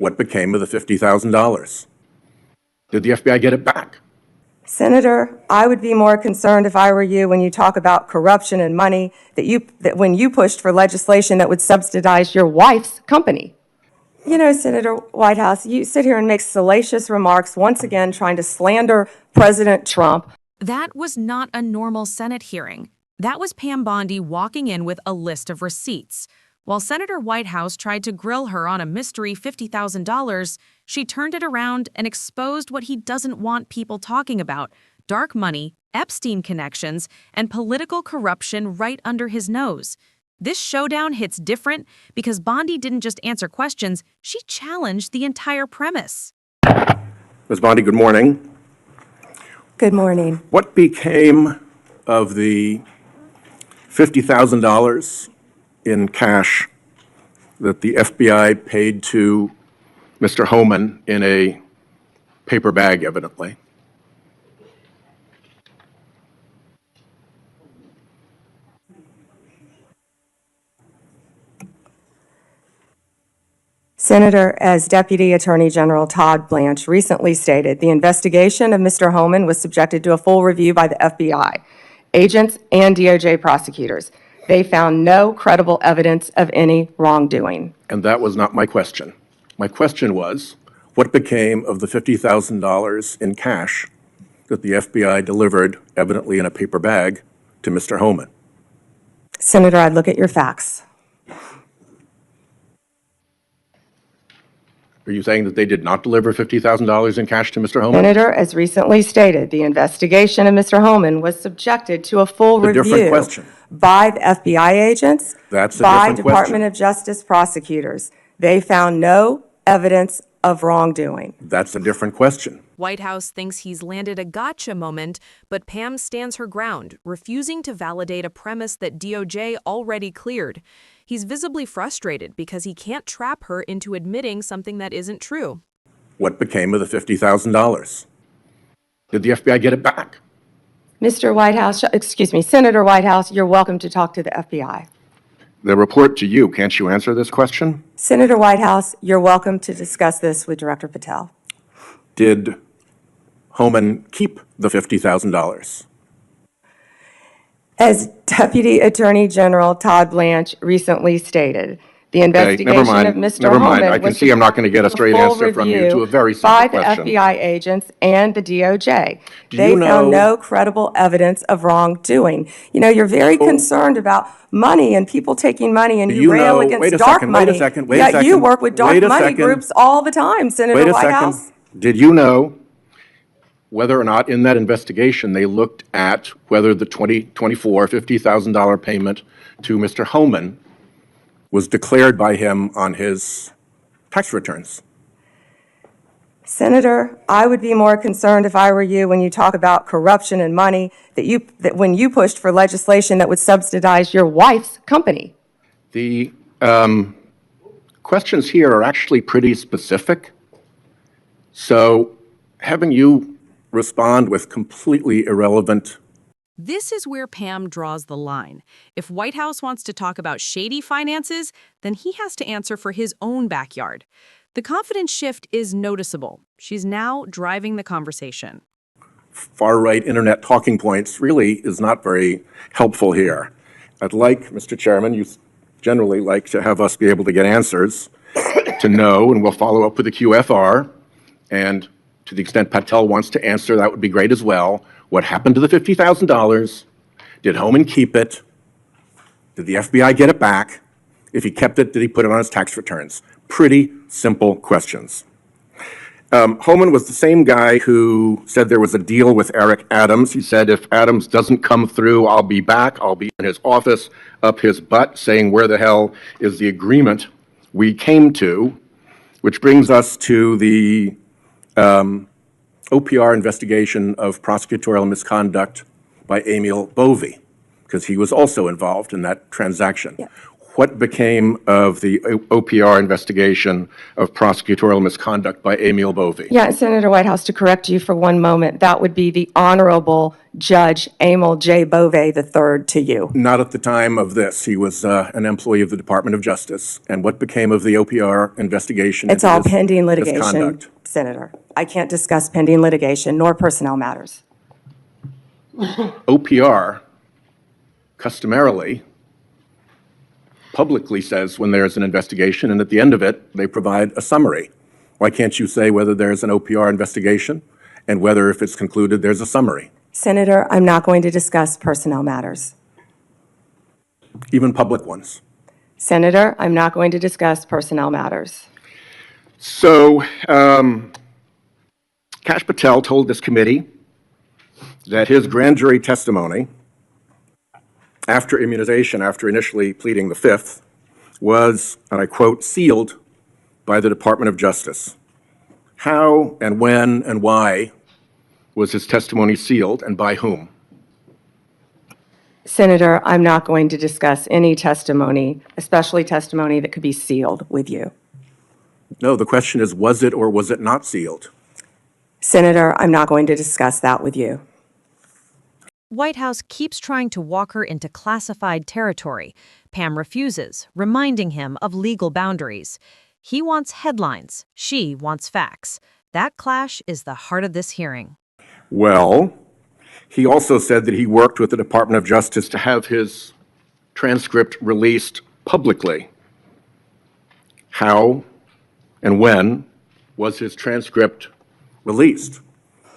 What became of the $50,000? Did the FBI get it back? Senator, I would be more concerned if I were you when you talk about corruption and money that when you pushed for legislation that would subsidize your wife's company. You know, Senator Whitehouse, you sit here and make salacious remarks, once again trying to slander President Trump. That was not a normal Senate hearing. That was Pam Bondi walking in with a list of receipts. While Senator Whitehouse tried to grill her on a mystery $50,000, she turned it around and exposed what he doesn't want people talking about: dark money, Epstein connections, and political corruption right under his nose. This showdown hits different because Bondi didn't just answer questions, she challenged the entire premise. Ms. Bondi, good morning. Good morning. What became of the $50,000 in cash that the FBI paid to Mr. Homan in a paper bag, evidently? Senator, as Deputy Attorney General Todd Blanche recently stated, the investigation of Mr. Homan was subjected to a full review by the FBI, agents, and DOJ prosecutors. They found no credible evidence of any wrongdoing. And that was not my question. My question was, what became of the $50,000 in cash that the FBI delivered, evidently in a paper bag, to Mr. Homan? Senator, I'd look at your facts. Are you saying that they did not deliver $50,000 in cash to Mr. Homan? Senator, as recently stated, the investigation of Mr. Homan was subjected to a full review different question. by the FBI agents, That's a by different Department question. of Justice prosecutors. They found no evidence of wrongdoing. That's a different question. Whitehouse thinks he's landed a gotcha moment, but Pam stands her ground, refusing to validate a premise that DOJ already cleared. He's visibly frustrated because he can't trap her into admitting something that isn't true. What became of the $50,000? Did the FBI get it back? Mr. Whitehouse, Senator Whitehouse, you're welcome to talk to the FBI. The report to you, can't you answer this question? Senator Whitehouse, you're welcome to discuss this with Director Patel. Did Homan keep the $50,000? As Deputy Attorney General Todd Blanche recently stated, the investigation of Mr. Never mind. Homan I can was see I'm not going to get a straight full answer from you review to a very simple by question. the FBI agents and the DOJ. Do They you know- found no credible evidence of wrongdoing. You know, you're very concerned about money and people taking money, and Do you you rail know- against wait a dark second, wait a money. second, wait a Yet you second, work with dark wait a money second. groups all the time, Senator Wait a Whitehouse. second. Did you know whether or not in that investigation they looked at whether the $50,000 payment to Mr. Homan was declared by him on his tax returns? Senator, I would be more concerned if I were you when you talk about corruption and money that when you pushed for legislation that would subsidize your wife's company. The questions here are actually pretty specific. So having you respond with completely irrelevant. This is where Pam draws the line. If Whitehouse wants to talk about shady finances, then he has to answer for his own backyard. The confidence shift is noticeable. She's now driving the conversation. Far-right internet talking points really is not very helpful here. I'd like, Mr. Chairman, you generally like to have us be able to get answers to know, and we'll follow up with the QFR. And to the extent Patel wants to answer, that would be great as well. What happened to the $50,000? Did Homan keep it? Did the FBI get it back? If he kept it, did he put it on his tax returns? Pretty simple questions. Homan was the same guy who said there was a deal with Eric Adams. He said, if Adams doesn't come through, I'll be back. I'll be in his office, up his butt, saying, where the hell is the agreement we came to? Which brings us to the OPR investigation of prosecutorial misconduct by Emil Bovee, because he was also involved in that transaction. Yeah. what became of the OPR investigation of prosecutorial misconduct by Emil Bovee? Yeah, Senator Whitehouse, to correct you for one moment, that would be the Honorable Judge Emil J. Bovee III to you. Not at the time of this. He was an employee of the Department of Justice. And what became of the OPR investigation? It's into all his pending litigation, misconduct? Senator. I can't discuss pending litigation nor personnel matters. OPR customarily publicly says when there's an investigation, and at the end of it, they provide a summary. Why can't you say whether there's an OPR investigation and whether, if it's concluded, there's a summary? Senator, I'm not going to discuss personnel matters. Even public ones. Senator, I'm not going to discuss personnel matters. So, Kash Patel told this committee that his grand jury testimony after immunization, after initially pleading the Fifth, was, and I quote, sealed by the Department of Justice. How and when and why was his testimony sealed, and by whom? Senator, I'm not going to discuss any testimony, especially testimony that could be sealed with you. No, the question is, was it or was it not sealed? Senator, I'm not going to discuss that with you. Whitehouse keeps trying to walk her into classified territory. Pam refuses, reminding him of legal boundaries. He wants headlines. She wants facts. That clash is the heart of this hearing. Well, he also said that he worked with the Department of Justice to have his transcript released publicly. How and when was his transcript released?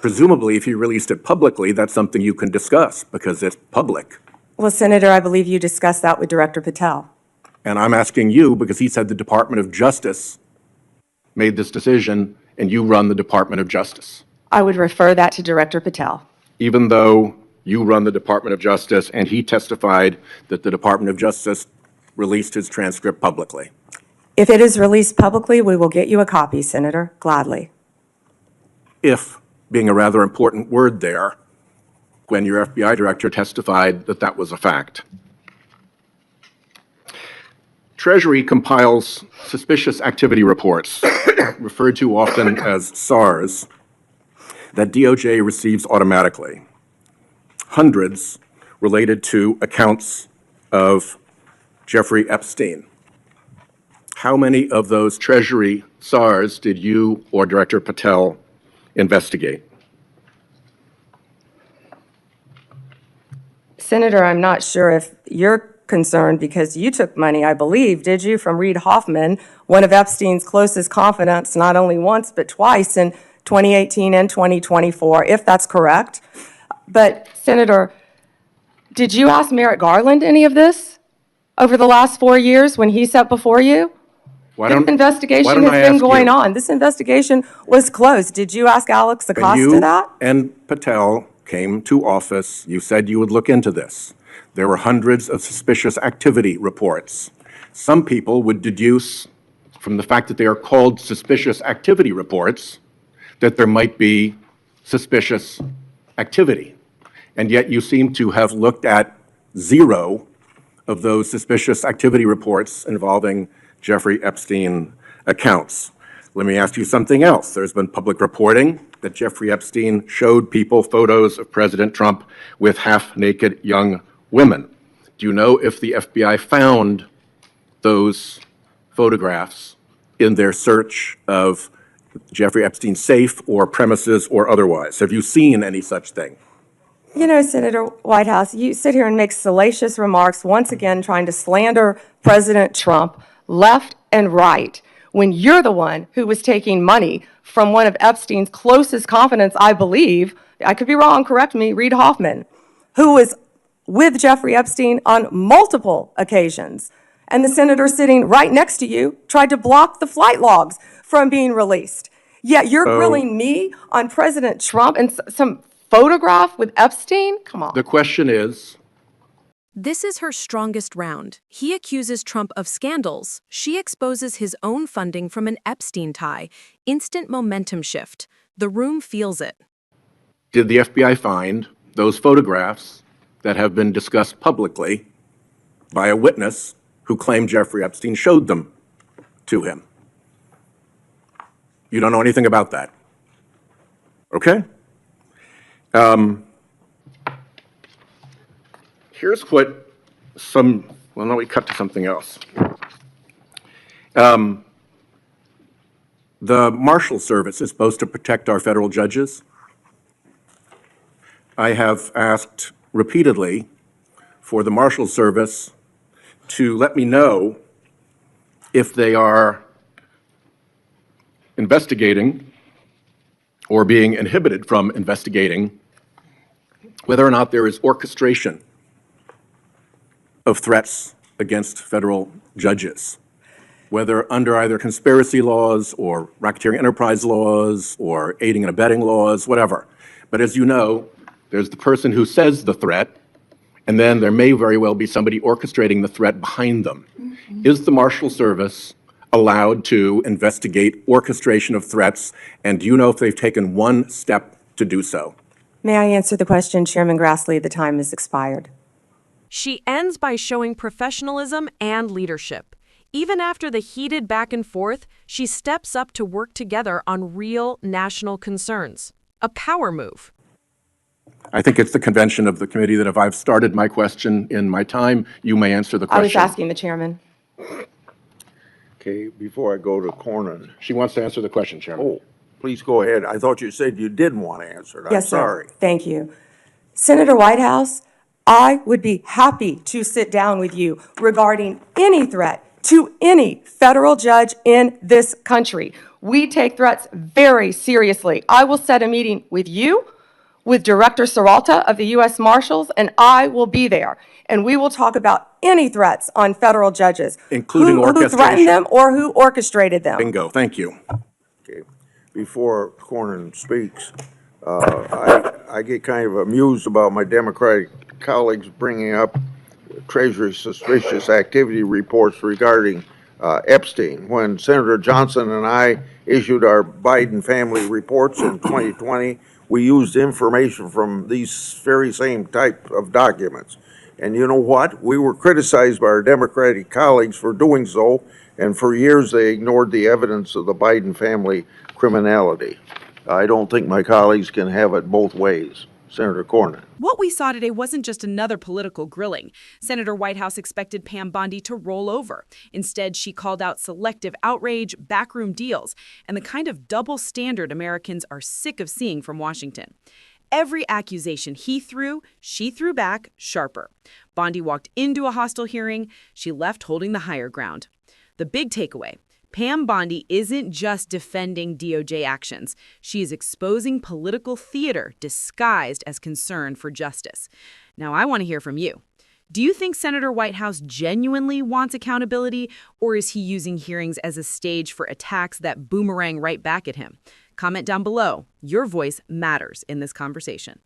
Presumably, if he released it publicly, that's something you can discuss because it's public. Well, Senator, I believe you discussed that with Director Patel. And I'm asking you because he said the Department of Justice made this decision and you run the Department of Justice. I would refer that to Director Patel. Even though you run the Department of Justice and he testified that the Department of Justice released his transcript publicly. If it is released publicly, we will get you a copy, Senator, gladly. If being a rather important word there, when your FBI director testified that that was a fact. Treasury compiles suspicious activity reports, referred to often as SARs, that DOJ receives automatically. Hundreds related to accounts of Jeffrey Epstein. How many of those Treasury SARs did you or Director Patel investigate? Senator, I'm not sure if you're concerned because you took money, I believe, did you, from Reid Hoffman, one of Epstein's closest confidants, not only once but twice in 2018 and 2024, if that's correct. But, Senator, did you ask Merrick Garland any of this over the last 4 years when he sat before you? This investigation has been going on. This investigation was closed. Did you ask Alex Acosta that? And Patel came to office, you said you would look into this. There were hundreds of suspicious activity reports. Some people would deduce from the fact that they are called suspicious activity reports that there might be suspicious activity. And yet you seem to have looked at 0 of those suspicious activity reports involving Jeffrey Epstein accounts. Let me ask you something else. There's been public reporting that Jeffrey Epstein showed people photos of President Trump with half-naked young women. Do you know if the FBI found those photographs in their search of Jeffrey Epstein's safe or premises or otherwise? Have you seen any such thing? You know, Senator Whitehouse, you sit here and make salacious remarks, once again trying to slander President Trump left and right, when you're the one who was taking money from one of Epstein's closest confidants, I believe, I could be wrong, correct me, Reid Hoffman, who was with Jeffrey Epstein on multiple occasions. And the senator sitting right next to you tried to block the flight logs from being released. Yet you're grilling me on President Trump and some photograph with Epstein? Come on. The question is, This is her strongest round. He accuses Trump of scandals. She exposes his own funding from an Epstein tie. Instant momentum shift. The room feels it. did the FBI find those photographs that have been discussed publicly by a witness who claimed Jeffrey Epstein showed them to him. You don't know anything about that. Okay? Here's what well, no, we cut to something else. The Marshal Service is supposed to protect our federal judges. I have asked repeatedly for the Marshal Service to let me know if they are investigating or being inhibited from investigating whether or not there is orchestration of threats against federal judges, whether under either conspiracy laws or racketeering enterprise laws or aiding and abetting laws, whatever. But as you know, there's the person who says the threat, and then there may very well be somebody orchestrating the threat behind them. Is the Marshal Service allowed to investigate orchestration of threats, and do you know if they've taken one step to do so? May I answer the question, Chairman Grassley? The time has expired. She ends by showing professionalism and leadership. Even after the heated back and forth, she steps up to work together on real national concerns. A power move. I think it's the convention of the committee that if I've started my question in my time, you may answer the question. I was asking the chairman. Okay, before I go to Cornyn. She wants to answer the question, Chairman. Oh, please go ahead. I thought you said you didn't want to answer it. Yes, I'm sir. sorry. Thank you. Senator Whitehouse, I would be happy to sit down with you regarding any threat to any federal judge in this country. We take threats very seriously. I will set a meeting with you, with Director Serralta of the U.S. Marshals, and I will be there. And we will talk about any threats on federal judges. Including who orchestration. threatened them or who orchestrated them. Bingo, thank you. Okay, before Cornyn speaks, I get kind of amused about my Democratic colleagues bringing up Treasury suspicious activity reports regarding Epstein. When Senator Johnson and I issued our Biden family reports in 2020, we used information from these very same type of documents. And you know what? We were criticized by our Democratic colleagues for doing so, and for years they ignored the evidence of the Biden family criminality. I don't think my colleagues can have it both ways. Senator Cornyn. What we saw today wasn't just another political grilling. Senator Whitehouse expected Pam Bondi to roll over. Instead, she called out selective outrage, backroom deals, and the kind of double standard Americans are sick of seeing from Washington. Every accusation he threw, she threw back sharper. Bondi walked into a hostile hearing. She left holding the higher ground. The big takeaway: Pam Bondi isn't just defending DOJ actions. She is exposing political theater disguised as concern for justice. Now, I want to hear from you. Do you think Senator Whitehouse genuinely wants accountability, or is he using hearings as a stage for attacks that boomerang right back at him? Comment down below. Your voice matters in this conversation.